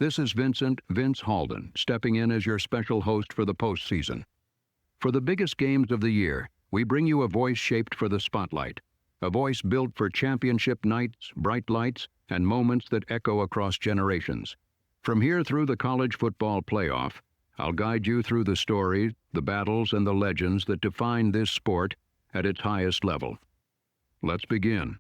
This is Vince Halden, stepping in as your special host for the postseason. For the biggest games of the year, we bring you a voice shaped for the spotlight, a voice built for championship nights, bright lights, and moments that echo across generations. From here through the college football playoff, I'll guide you through the stories, the battles, and the legends that define this sport at its highest level. Let's begin.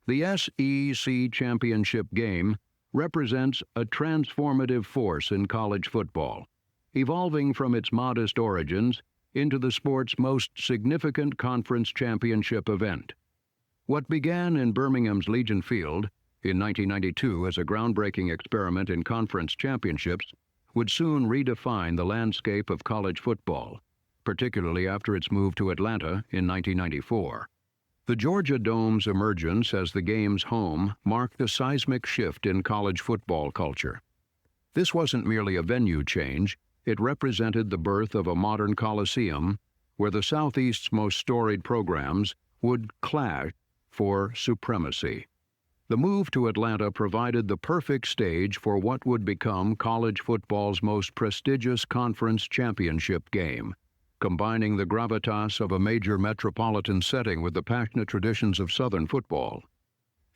The SEC Championship game represents a transformative force in college football, evolving from its modest origins into the sport's most significant conference championship event. What began in Birmingham's Legion Field in 1992 as a groundbreaking experiment in conference championships would soon redefine the landscape of college football, particularly after its move to Atlanta in 1994. The Georgia Dome's emergence as the game's home marked a seismic shift in college football culture. This wasn't merely a venue change, it represented the birth of a modern Coliseum where the Southeast's most storied programs would clash for supremacy. The move to Atlanta provided the perfect stage for what would become college football's most prestigious conference championship game, combining the gravitas of a major metropolitan setting with the passionate traditions of Southern football.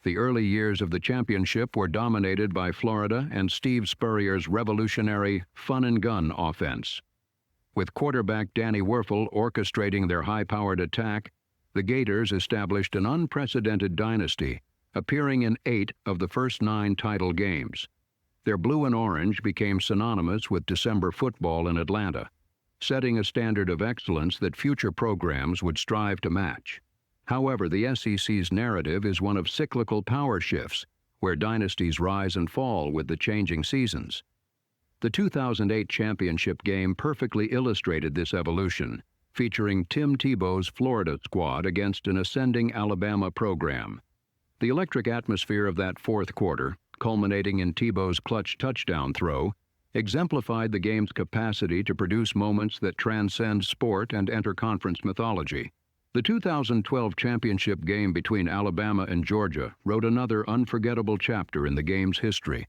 The early years of the championship were dominated by Florida and Steve Spurrier's revolutionary fun-and-gun offense. With quarterback Danny Wuerffel orchestrating their high-powered attack, the Gators established an unprecedented dynasty, appearing in 8 of the first 9 title games. Their blue and orange became synonymous with December football in Atlanta, setting a standard of excellence that future programs would strive to match. However, the SEC's narrative is one of cyclical power shifts, where dynasties rise and fall with the changing seasons. The 2008 championship game perfectly illustrated this evolution, featuring Tim Tebow's Florida squad against an ascending Alabama program. The electric atmosphere of that fourth quarter, culminating in Tebow's clutch touchdown throw, exemplified the game's capacity to produce moments that transcend sport and interconference mythology. The 2012 championship game between Alabama and Georgia wrote another unforgettable chapter in the game's history.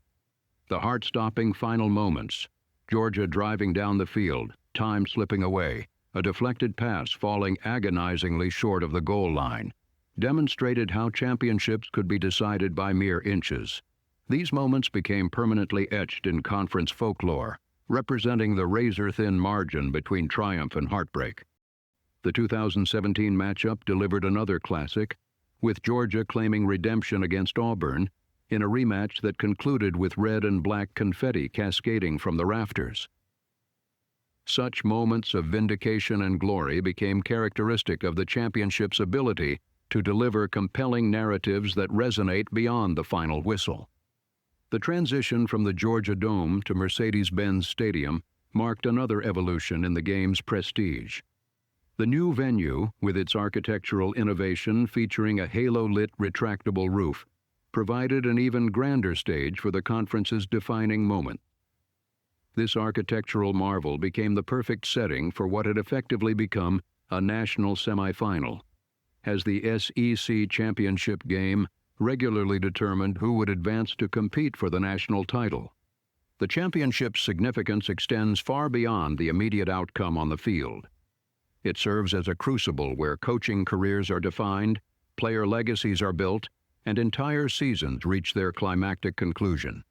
The heart-stopping final moments, Georgia driving down the field, time slipping away, a deflected pass falling agonizingly short of the goal line, demonstrated how championships could be decided by mere inches. These moments became permanently etched in conference folklore, representing the razor-thin margin between triumph and heartbreak. The 2017 matchup delivered another classic, with Georgia claiming redemption against Auburn in a rematch that concluded with red and black confetti cascading from the rafters. Such moments of vindication and glory became characteristic of the championship's ability to deliver compelling narratives that resonate beyond the final whistle. The transition from the Georgia Dome to Mercedes-Benz Stadium marked another evolution in the game's prestige. The new venue, with its architectural innovation featuring a halo-lit retractable roof, provided an even grander stage for the conference's defining moment. This architectural marvel became the perfect setting for what had effectively become a national semifinal, as the SEC championship game regularly determined who would advance to compete for the national title. The championship's significance extends far beyond the immediate outcome on the field. It serves as a crucible where coaching careers are defined, player legacies are built, and entire seasons reach their climactic conclusion.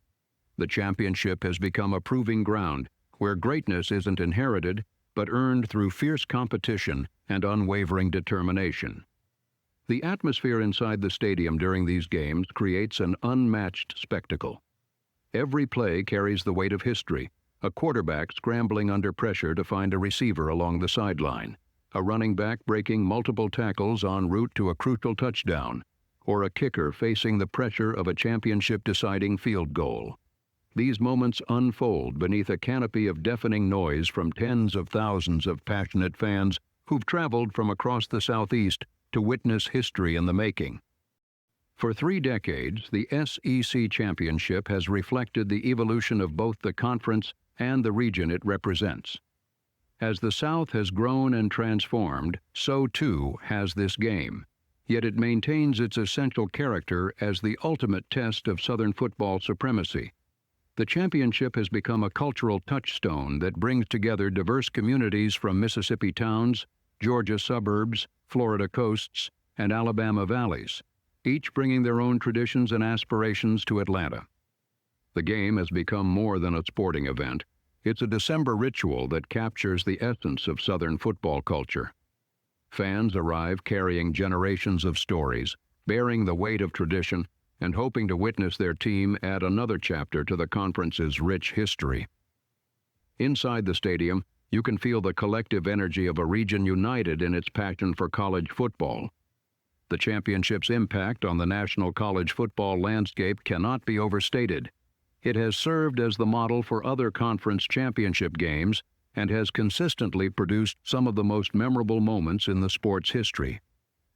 The championship has become a proving ground where greatness isn't inherited, but earned through fierce competition and unwavering determination. The atmosphere inside the stadium during these games creates an unmatched spectacle. Every play carries the weight of history, a quarterback scrambling under pressure to find a receiver along the sideline, a running back breaking multiple tackles en route to a crucial touchdown, or a kicker facing the pressure of a championship-deciding field goal. These moments unfold beneath a canopy of deafening noise from tens of thousands of passionate fans who've traveled from across the Southeast to witness history in the making. For 3 decades, the SEC Championship has reflected the evolution of both the conference and the region it represents. As the South has grown and transformed, so too has this game, yet it maintains its essential character as the ultimate test of Southern football supremacy. The championship has become a cultural touchstone that brings together diverse communities from Mississippi towns, Georgia suburbs, Florida coasts, and Alabama valleys, each bringing their own traditions and aspirations to Atlanta. The game has become more than a sporting event. It's a December ritual that captures the essence of Southern football culture. Fans arrive carrying generations of stories, bearing the weight of tradition, and hoping to witness their team add another chapter to the conference's rich history. Inside the stadium, you can feel the collective energy of a region united in its passion for college football. The championship's impact on the national college football landscape cannot be overstated. It has served as the model for other conference championship games and has consistently produced some of the most memorable moments in the sport's history.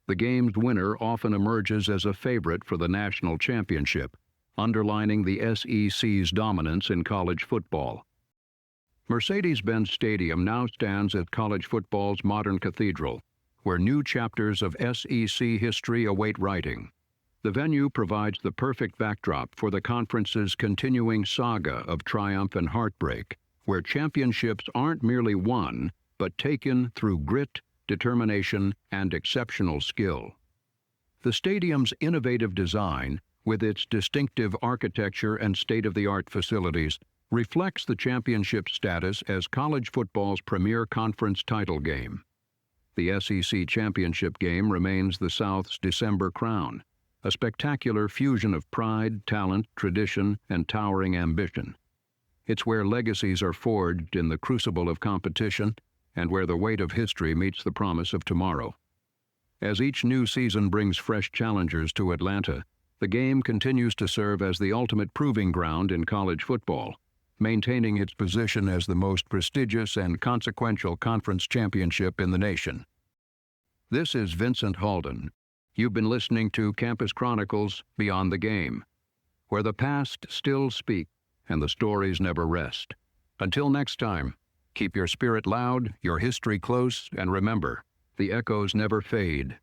The game's winner often emerges as a favorite for the national championship, underlining the SEC's dominance in college football. Mercedes-Benz Stadium now stands as college football's modern cathedral, where new chapters of SEC history await writing. The venue provides the perfect backdrop for the conference's continuing saga of triumph and heartbreak, where championships aren't merely won, but taken through grit, determination, and exceptional skill. The stadium's innovative design, with its distinctive architecture and state-of-the-art facilities, reflects the championship's status as college football's premier conference title game. The SEC championship game remains the South's December crown, a spectacular fusion of pride, talent, tradition, and towering ambition. It's where legacies are forged in the crucible of competition and where the weight of history meets the promise of tomorrow. As each new season brings fresh challengers to Atlanta, the game continues to serve as the ultimate proving ground in college football, maintaining its position as the most prestigious and consequential conference championship in the nation. This is Vincent Halden. You've been listening to Campus Chronicles Beyond the Game, where the past still speaks and the stories never rest. Until next time, keep your spirit loud, your history close, and remember, the echoes never fade.